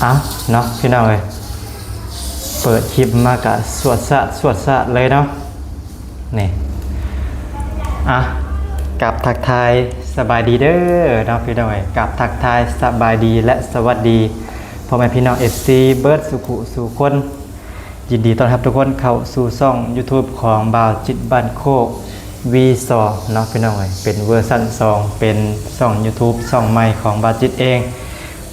อ่ะเนาะพี่น้องเอ้ยเปิดคลิปมากะสวดสะเลยเนาะนี่อ่ะกับทักทายสบายดีเด้อเนาะพี่น้องเอ้ยกับทักทายสบายดีและสวัสดีพ่อแม่พี่น้อง FC เบิร์ดสุขุสู่คนยินดีต้อนรับทุกคนเข้าสู่ช่อง YouTube ของบ่าวจิตบ้านโคก V2 เนาะพี่น้องเอ้ยเป็นเวอร์ชัน2เป็นช่อง YouTube ช่องใหม่ของบ่าวจิตเอง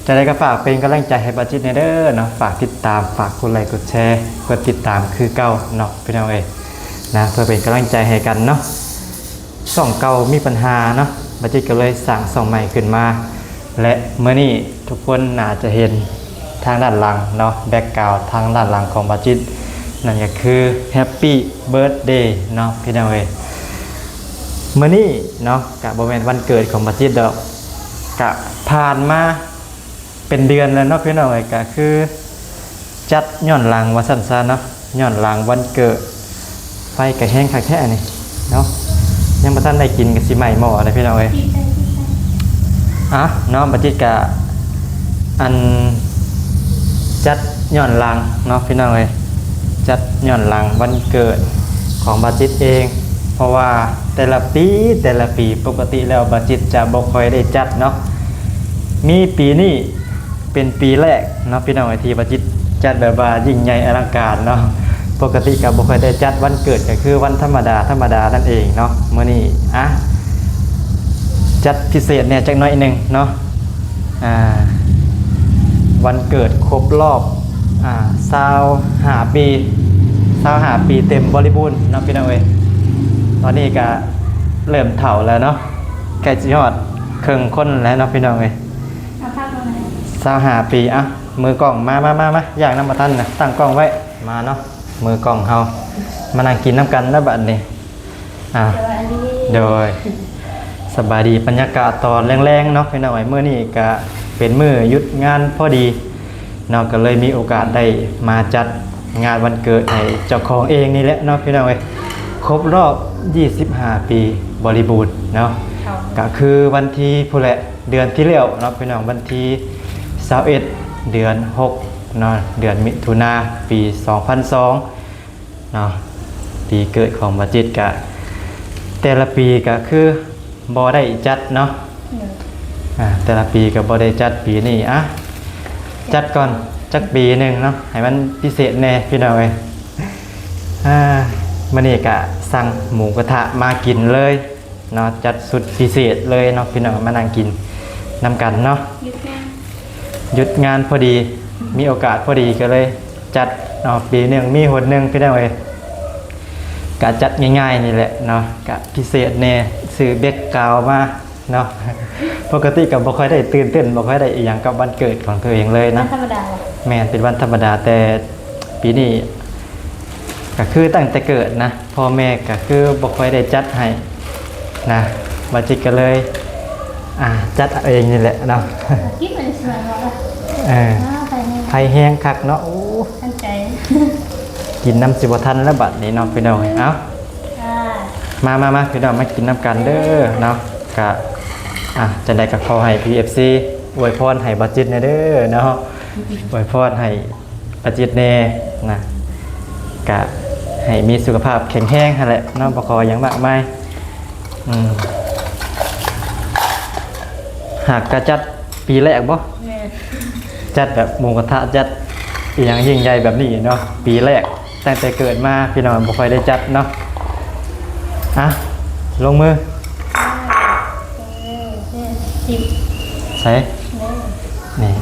จะได้ก็ฝากเป็นกำลังใจให้บ่าวจิตเด้อเนาะฝากติดตามฝากกดไลค์กดแชร์กดติดตามคือเก่าเนาะพี่น้องเอ้ยนะเพื่อเป็นกำลังใจให้กันเนาะช่องเก่ามีปัญหาเนาะบ่าวจิตก็เลยสร้างช่องใหม่ขึ้นมาและเมื่อนี้ทุกคนน่าจะเห็นทางด้านหลังเนาะแบ็คกราวด์ทางด้านหลังของบ่าวจิตนั่นก็คือแฮปปี้เบิร์ธเดย์เนาะพี่น้องเอ้ยมื้อนี้เนาะกะบ่แม่นวันเกิดของบ่าวจิตดอกกะผ่านมาเป็นเดือนแล้วเนาะพี่น้องเอ้ยก็คือจัดย้อนหลังว่าซั่นซะเนาะย้อนหลังวันเกิดไฟก็แห้งคักแท้นี่เนาะยังบ่ทันได้กินก็สิใหม่หม้อเลยพี่น้องเอ้ยอ่ะเนาะบ่าวจิตกะอันจัดย้อนหลังเนาะพี่น้องเอ้ยจัดย้อนหลังวันเกิดของบ่าวจิตเองเพราะว่าแต่ละปีปกติแล้วบ่าวจิตจะบ่ค่อยได้จัดเนาะมีปีนี้เป็นปีแรกเนาะพี่น้องที่บ่าวจิตจัดแบบว่ายิ่งใหญ่อลังการเนาะปกติก็บ่ค่อยได้จัดวันเกิดก็คือวันธรรมดานั่นเองเนาะมื้อนี้อ่ะจัดพิเศษเนี่ยจักหน่อยนึงเนาะวันเกิดครบรอบ25 ปีเต็มบริบูรณ์เนาะพี่น้องเอ้ยตอนนี้ก็เริ่มเฒ่าแล้วเนาะใกล้สิฮอดครึ่งคนแล้วเนาะพี่น้องเอ้ย25 ปีอ่ะมือกล้องมาอย่างน้ำมาทันนะตั้งกล้องไว้มาเนาะมือกล้องเฮามานั่งกินน้ำกันแล้วบัดนี้โดยสบายดีบรรยากาศตอนแรงๆเนาะพี่น้องเอ้ยมื้อนี้ก็เป็นมื้อหยุดงานพอดีเนาะก็เลยมีโอกาสได้มาจัดงานวันเกิดให้เจ้าของเองนี่แหละเนาะพี่น้องเอ้ยครบรอบ25 ปีบริบูรณ์เนาะก็คือวันที่พุ่นแหละเดือนที่แล้วเนาะพี่น้องวันที่21เดือน6เนาะเดือนมิถุนาปี 2002เนาะปีเกิดของบ่าวจิตก็แต่ละปีก็คือบ่ได้จัดเนาะแต่ละปีก็บ่ได้จัดปีนี้อ่ะจัดก่อนจักปีหนึ่งเนาะให้มันพิเศษแน่พี่น้องเอ้ยมื้อนี้ก็สั่งหมูกระทะมากินเลยเนาะจัดสุดพิเศษเลยเนาะพี่น้องมานั่งกินนำกันเนาะหยุดงานพอดีมีโอกาสพอดีก็เลยจัดเนาะปีหนึ่งมีหนหนึ่งพี่น้องเอ้ยก็จัดง่ายๆนี่แหละเนาะก็พิเศษแน่ซื้อเบคกราวด์มาเนาะปกติก็บ่ค่อยได้ตื่นเต้นบ่ค่อยได้อีหยังกับวันเกิดของตัวเองเลยนะธรรมดาแม่นเป็นวันธรรมดาแต่ปีนี้ก็คือตั้งแต่เกิดนะพ่อแม่ก็คือบ่ค่อยได้จัดให้นะบ่จิตก็เลยจัดเองนี่แหละเนาะคิดมันสวยบ่ไผแห้งคักเนาะโอ้ทันใจกินน้ำสิบ่ทันแล้วบัดนี้เนาะพี่น้องเอ้ามาพี่น้องมากินน้ำกันเด้อเนาะก็จะได้กับขอให้ PFC อวยพรให้บ่จิตแน่เด้อเนาะอวยพรให้บ่จิตแน่นะก็ให้มีสุขภาพแข็งแรงนั่นแหละเนาะบ่ขอหยังมากมายหากกระจัดปีแรกบ่จัดแบบหมูกระทะจัดอีหยังยิ่งใหญ่แบบนี้เนาะปีแรกตั้งแต่เกิดมาพี่น้องบ่ค่อยได้จัดเนาะลงมือใส่นี่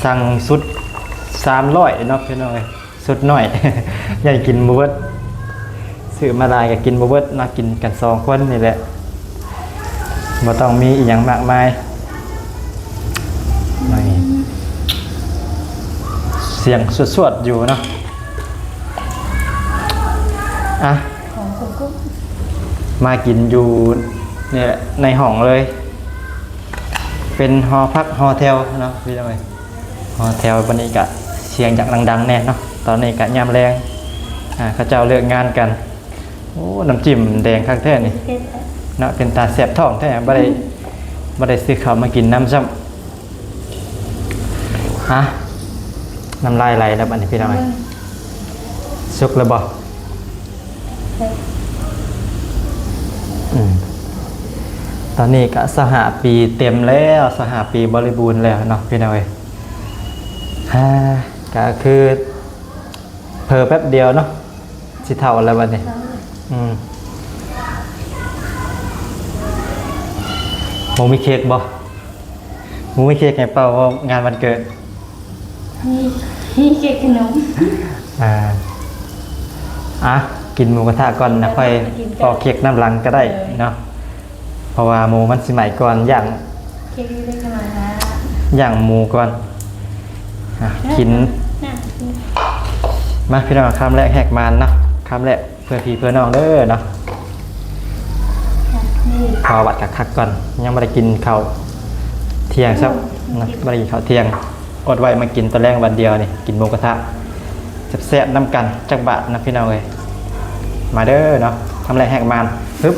สั่งสุด300เนาะพี่น้องเอ้ยสุดน้อย ใหญ่กินบ่เบิดซื้อมาหลายก็กินบ่เบิดเนาะกินกัน2คนนี่แหละบ่ต้องมีอีหยังมากมายนี่เสียงสวดๆอยู่เนาะมากินอยู่เนี่ยในห้องเลยเป็นหอพักหอแถวเนาะพี่น้องเอ้ยหอแถวบรรยากาศเสียงจากดังๆแน่เนาะตอนนี้ก็ยามแรงเขาเจ้าเลิกงานกันโอ้น้ำจิ้มแดงคักแท้นี่เนาะเป็นตาแสบท้องแท้บ่ได้ซื้อข้าวมากินน้ำซ้ำ น้ำลายไหลแล้วบัดนี้พี่น้องสุกแล้วบ่ตอนนี้ก็สหปีเต็มแล้วสหปีบริบูรณ์แล้วเนาะพี่น้องก็คือเผลอแป๊บเดียวเนาะสิเท่าแล้วบัดนี้หมูมีเค้กบ่หมูมีเค้กไงเป่างานวันเกิดนี่เค้กขนมกินหมูกระทะก่อนนะค่อยปอกเค้กน้ำลังก็ได้เนาะเพราะว่าหมูมันสมัยก่อนอย่างเค้กเล็กๆมาละอย่างหมูก่อนกินมาพี่น้องคำแรกแหกมันนะคำแรกเพื่อพี่เพื่อน้องเด้อเนาะพอวัดกักก่อนยังไม่ได้กินข้าวเที่ยงครับนะไม่ได้กินข้าวเที่ยงอดไว้มากินตอนแรกวันเดียวนี่กินหมูกระทะแซ่บๆน้ำกันจักบาทนะพี่น้องเลยมาเด้อเนาะทำอะไรแหกมันปึ๊บ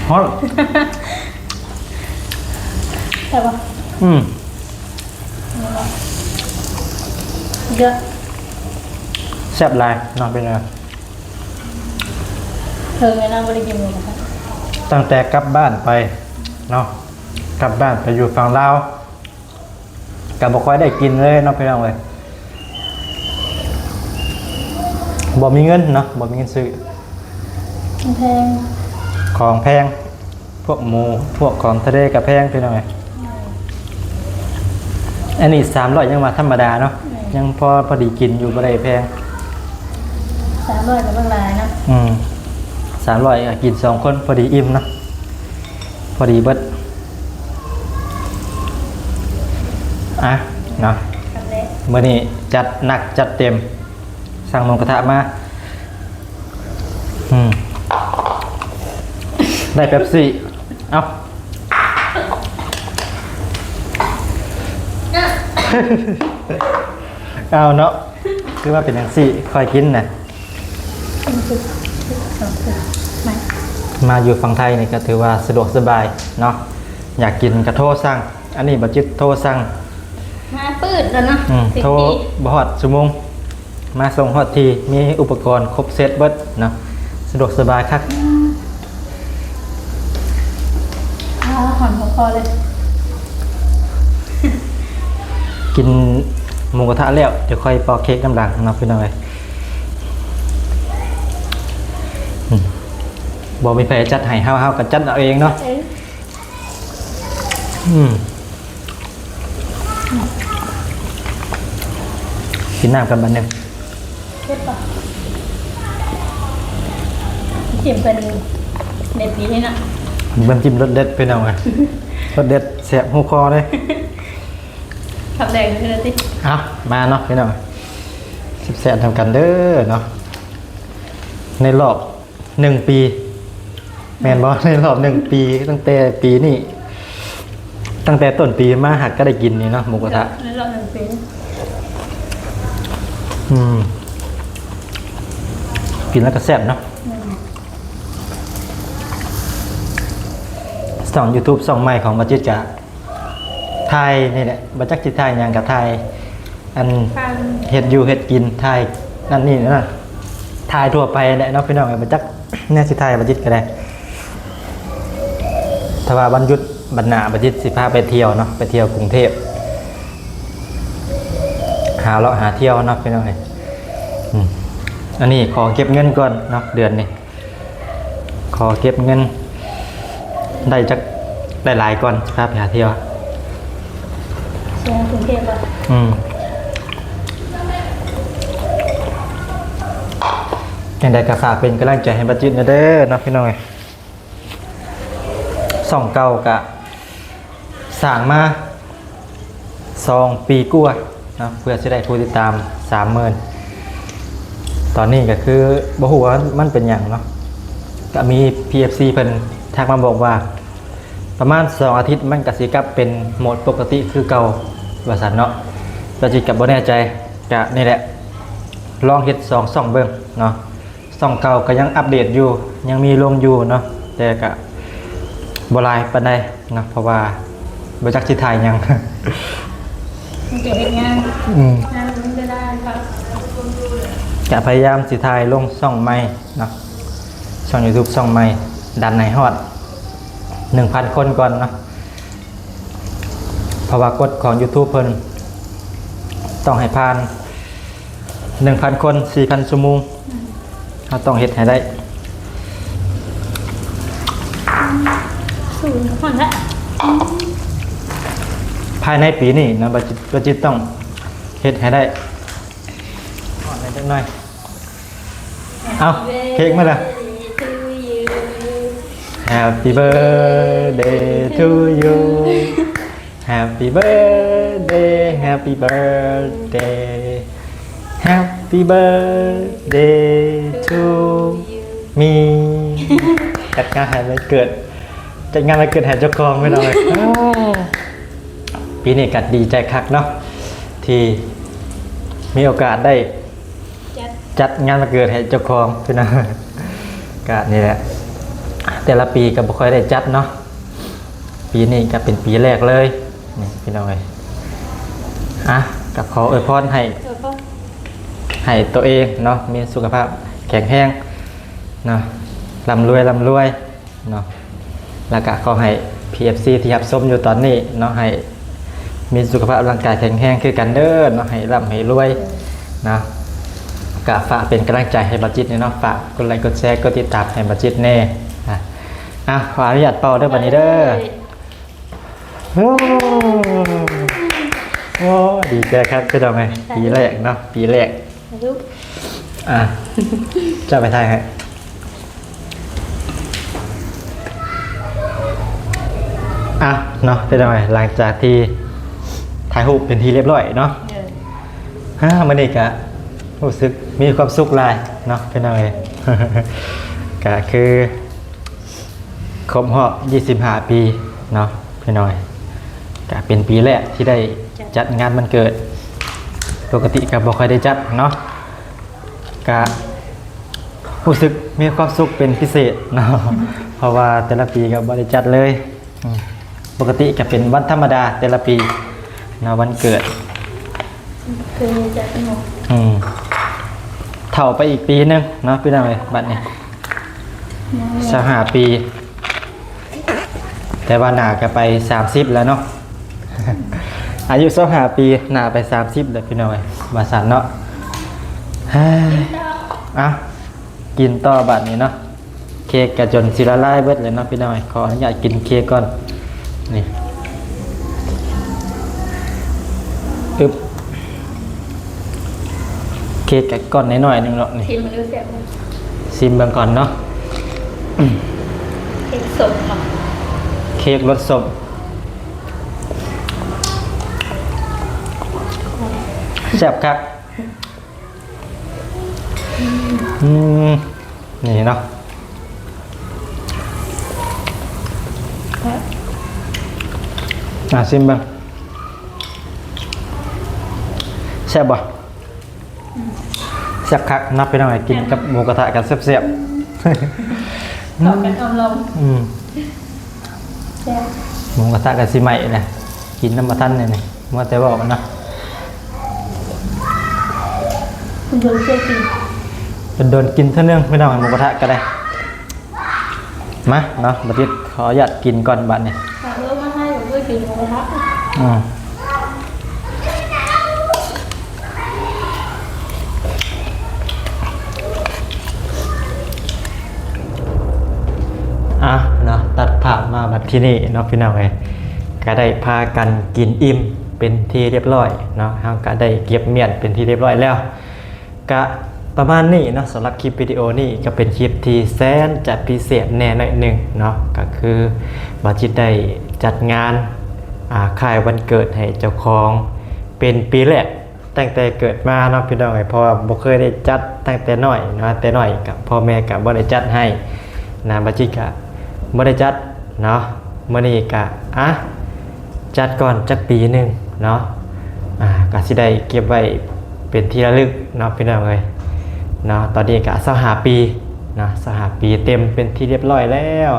ฮอตใช่ปะเยอะแซ่บลายนอนเป็นไงเธอไงนะบริกินเลยนะคะตั้งแต่กลับบ้านไปเนาะกลับบ้านไปอยู่ฝั่งลาวกับบ่ค่อยได้กินเลยเนาะพี่น้องเลยบ่มีเงินเนาะบ่มีเงินซื้อแพงของแพงพวกหมูพวกของทะเลกับแพงพี่น้องเลยอันนี้300ยังมาธรรมดาเนาะยังพอดีกินอยู่บ่ได้แพง300กับเบิ่งหลายนะ300กิน2คนพอดีอิ่มเนาะพอดีเบิดเนาะเมื่อนี้จัดหนักจัดเต็มสั่งหมูกระทะมาได้เป๊ปซี่เอาเนาะคือว่าเป็นอย่างซี่คอยกินนะมาอยู่ฝั่งไทยนี่ก็ถือว่าสะดวกสบายเนาะอยากกินกระโทษสั่งอันนี้บัจิตโทษสั่งมาปืดแล้วเนาะโทรบฮอดชั่วโมงมาส่งฮอดทีมีอุปกรณ์ครบเซตเบิดเนาะสะดวกสบายครับหอมพอเลยกินหมูกระทะแล้วเดี๋ยวค่อยปอกเค้กน้ำดังเนาะพี่น้องบอกมีแผลจัดให้ห้าวๆกันจัดเอาเองเนาะกินน้ำกันบันหนึ่งจิ้มเป็นเด็ดดีให้นะมันจิ้มรสเด็ดไปหน่อยรสเด็ดแสบหูคอเลยขับแดงเลยสิมาเนาะพี่น้องแสบทำกันเด้อเนาะในรอบ1 ปีแมนบอในรอบ1 ปีตั้งแต่ปีนี้ตั้งแต่ต้นปีมาหักก็ได้กินนี่เนาะหมูกระทะในรอบ1 ปีกินแล้วก็แซ่บเนาะส่อง YouTube ส่องใหม่ของบัจิตกะไทยนี่แหละบัจักจิตไทยอย่างกับไทยอันเห็ดอยู่เห็ดกินไทยนั่นนี่นะไทยทั่วไปแหละเนาะพี่น้องบัจักเนี่ยสิไทยบัจิตก็ได้ถ้าว่าบรรยุทธ์บรรณาบัจิตสิพาไปเที่ยวเนาะไปเที่ยวกรุงเทพหาเลาะหาเที่ยวเนาะพี่น้องอันนี้ขอเก็บเงินก่อนเนาะเดือนนี้ขอเก็บเงินได้จักได้หลายก่อนครับไปหาเที่ยวเชียงกรุงเทพอ่ะอย่างใดก็ฝากเป็นกำลังใจให้บัจิตนะเด้อเนาะพี่น้องส่องเก่ากะสั่งมา2 ปีกว่าเนาะเพื่อจะได้ผู้ติดตาม 30,000ตอนนี้ก็คือบ่ฮู้ว่ามันเป็นอย่างเนาะก็มี PFC เพิ่นทักมาบอกว่าประมาณ2 อาทิตย์มันก็สิกลับเป็นโหมดปกติคือเก่าว่าซั่นเนาะแต่จิตก็บ่แน่ใจก็นี่แหละลองเฮ็ด2 ช่องเบิ่งเนาะช่องเก่าก็ยังอัปเดตอยู่ยังมีลงอยู่เนาะแต่ก็ บ่หลายปานใดเนาะเพราะว่าบ่จักสิถ่ายหยัง มันจะเฮ็ดงาน อืม งานมันไม่ได้ครับ จะพยายามสิถ่ายลงช่องใหม่เนาะช่อง YouTube ช่องใหม่ดันให้ฮอด 1,000 คนก่อนเนาะเพราะว่ากฎของ YouTube เพิ่นต้องให้ผ่าน 1,000 คน 4,000 ชั่วโมงเราต้องเฮ็ดให้ได้ ศูนย์คนละ ภายในปีนี้นะบัจิตต้องเฮ็ดให้ได้ก่อนได้จักหน่อยเอาเค้กมาละ Happy birthday to you Happy birthday Happy birthday Happy birthday to me จัดงานวันเกิดจัดงานวันเกิดแห่เจ้าของไม่น้อยปีนี้กัดดีใจคักเนาะที่มีโอกาสได้จัดงานวันเกิดให้เจ้าของพี่น้องก็นี่แหละแต่ละปีก็บ่ค่อยได้จัดเนาะปีนี้ก็เป็นปีแรกเลยนี่พี่น้องก็ขออวยพรให้ตัวเองเนาะมีสุขภาพแข็งแรงเนาะร่ำรวยเนาะแล้วก็ขอให้ PFC ที่รับชมอยู่ตอนนี้เนาะให้มีสุขภาพร่างกายแข็งแรงคือกันเด้อเนาะให้ร่ำให้รวยนะก็ฝากเป็นกำลังใจให้บัจิตเนาะฝากกดไลค์กดแชร์กดติดตามให้บัจิตแน่ขออนุญาตเป่าเด้อบัดนี้เด้อโอ้ดีใจครับพี่น้องปีแรกเนาะปีแรกจะไปถ่ายให้เนาะเป็นยังไงหลังจากที่ถ่ายรูปเป็นที่เรียบร้อยเนาะมันนี่กะรู้สึกมีความสุขหลายเนาะเป็นยังไง ก็คือครบรอบ25 ปีเนาะพี่น้อยก็เป็นปีแรกที่ได้จัดงานวันเกิดปกติก็บ่ค่อยได้จัดเนาะก็รู้สึกมีความสุขเป็นพิเศษเนาะ เพราะว่าแต่ละปีก็บ่ได้จัดเลยปกติจะเป็นวันธรรมดาแต่ละปีนะวันเกิดคือจะสนุกเท่าไปอีกปีนึงเนาะพี่น้องบัดนี้25 ปีแต่ว่าหน้าก็ไป30แล้วเนาะ อายุ25 ปีหน้าไป30แล้วพี่น้องว่าซั่นเนาะกินต่อบัดนี้เนาะเค้กก็จนสิละลายเบิดเลยเนาะพี่น้องขออนุญาตกินเค้กก่อนนี่เค้กกับก้อนน้อยๆนึงเนาะนี่ชิมเบิ่งก่อนเนาะเค้กสดเนาะเค้กรสส้มแซ่บครับนี่เนาะชิมบ้างแซ่บบ่แซ่บคักนับไปหน่อยกินกับหมูกระทะกันแซ่บๆต่อกันอมลมหมูกระทะกันสิใหม่นะกินน้ำมาทันเนี่ยมัวแต่บอกมันนะคุณโดนเชื่อกินเป็นโดนกินเท่านึงไม่ต้องหมูกระทะก็ได้มาเนาะบัดนี้ขอหยัดกินก่อนบัดนี่มาให้ผมด้วยกินหมูกระทะเนาะตัดภาพมาบัดที่นี่เนาะพี่น้องก็ได้พากันกินอิ่มเป็นที่เรียบร้อยเนาะเราก็ได้เก็บเมียนเป็นที่เรียบร้อยแล้วก็ประมาณนี้เนาะสำหรับคลิปวิดีโอนี้ก็เป็นคลิปที่แสนจะพิเศษแน่หน่อยหนึ่งเนาะก็คือบาจิตได้จัดงานค่ายวันเกิดให้เจ้าของเป็นปีแรกตั้งแต่เกิดมาเนาะพี่น้องเพราะว่าบ่เคยได้จัดตั้งแต่น้อยเนาะแต่น้อยกับพ่อแม่ก็บ่ได้จัดให้นะบาจิตก็บ่ได้จัดเนาะมื้อนี้ก็จัดก่อนจักปีนึงเนาะก็สิได้เก็บไว้เป็นที่ระลึกเนาะพี่น้องเนาะตอนนี้ก็25 ปีเนาะ25 ปีเต็มเป็นที่เรียบร้อยแล้ว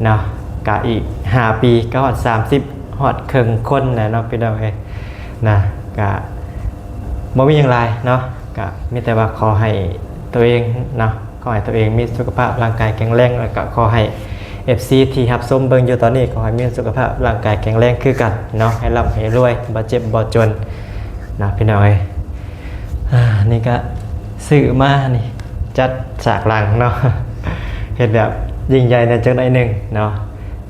เนาะ กะอีก5 ปีก็ฮอด30ฮอดครึ่งคนนะเนาะพี่น้องเอ้ยนะกะบ่มีหยังหลายเนาะกะมีแต่ว่าขอให้ตัวเองเนาะขอให้ตัวเองมีสุขภาพร่างกายแข็งแรงแล้วก็ขอให้ FC ที่รับชมเบิ่งอยู่ตอนนี้ขอให้มีสุขภาพร่างกายแข็งแรงคือกันเนาะให้ร่ำให้รวยบ่เจ็บบ่จนนะพี่น้องเอ้ยนี่ก็ซื้อมานี่จัดฉากหลังเนาะ เห็นแบบยิ่งใหญ่ในจังได๋หนึ่งเนาะ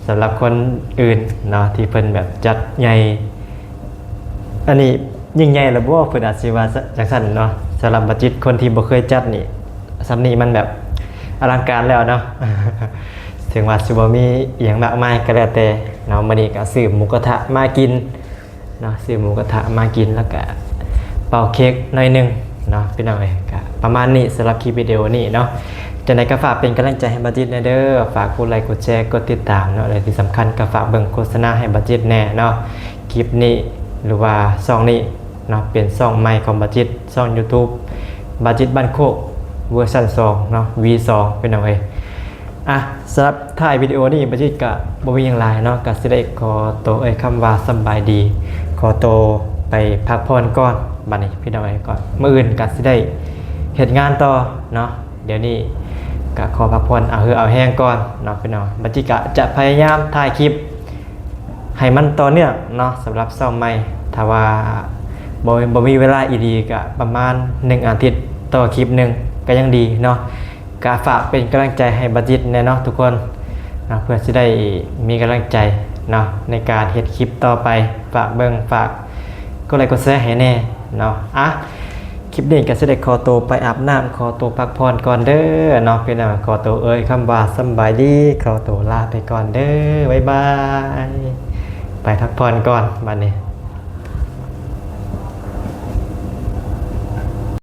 สำหรับคนอื่นเนาะที่เพิ่นแบบจัดใหญ่อันนี้ยิ่งใหญ่แล้วบ่เพิ่นอาจสิว่าจังซั่นเนาะสำหรับบัดจิตคนที่บ่เคยจัดนี่สำนี้มันแบบอลังการแล้วเนาะ ถึงว่าสิบ่มีอีหยังมากมายก็แล้วแต่เนาะมื้อนี้ก็ซื้อหมูกระทะมากินเนาะซื้อหมูกระทะมากินแล้วก็เป่าเค้กหน่อยหนึงเนาะพี่น้องเอ้ยก็ประมาณนี้สำหรับคลิปวิดีโอนี้เนาะจังได๋ก็ฝากเป็นกำลังใจให้บัดจิตแน่เด้อฝากกดไลค์กดแชร์กดติดตามเนาะและที่สำคัญก็ฝากเบิ่งโฆษณาให้บัดจิตแน่เนาะคลิปนี้หรือว่าช่องนี้เนาะเป็นช่องใหม่ของบัดจิตช่อง YouTube บัดจิตบ้านโคกเวอร์ชัน2เนาะ V2 พี่น้องเอ้ยสำหรับถ่ายวิดีโอนี้บัดจิตก็บ่มีหยังหลายเนาะก็สิได้ขอตัวคำว่าสำบายดีขอตัวไปพักผ่อนก่อนบัดนี้พี่น้องเอ้ยก่อนมื้ออื่นก็สิได้เฮ็ดงานต่อเนาะเดี๋ยวนี้ก็ขอพักผ่อนเอาแห้งก่อนเนาะพี่น้องบัดจิตก็จะพยายามถ่ายคลิปให้มันต่อเนื่องเนาะสำหรับช่องใหม่ถ้าว่าบ่มีเวลาอีดีก็ประมาณ1 อาทิตย์ต่อคลิปหนึงก็ยังดีเนาะก็ฝากเป็นกำลังใจให้บัดจิตแน่เนาะทุกคนนะเพื่อจะได้มีกำลังใจเนาะในการเฮ็ดคลิปต่อไปฝากเบิ่งฝากกดไลค์กดแชร์ให้แน่เนาะคลิปนี้ก็สิได้ขอตัวไปอาบน้ำขอตัวพักผ่อนก่อนเด้อเนาะพี่น้องขอตัวคำว่าสำบายดีขอตัวลาไปก่อนเด้อบ๊ายบายไปพักผ่อนก่อนบัดนี้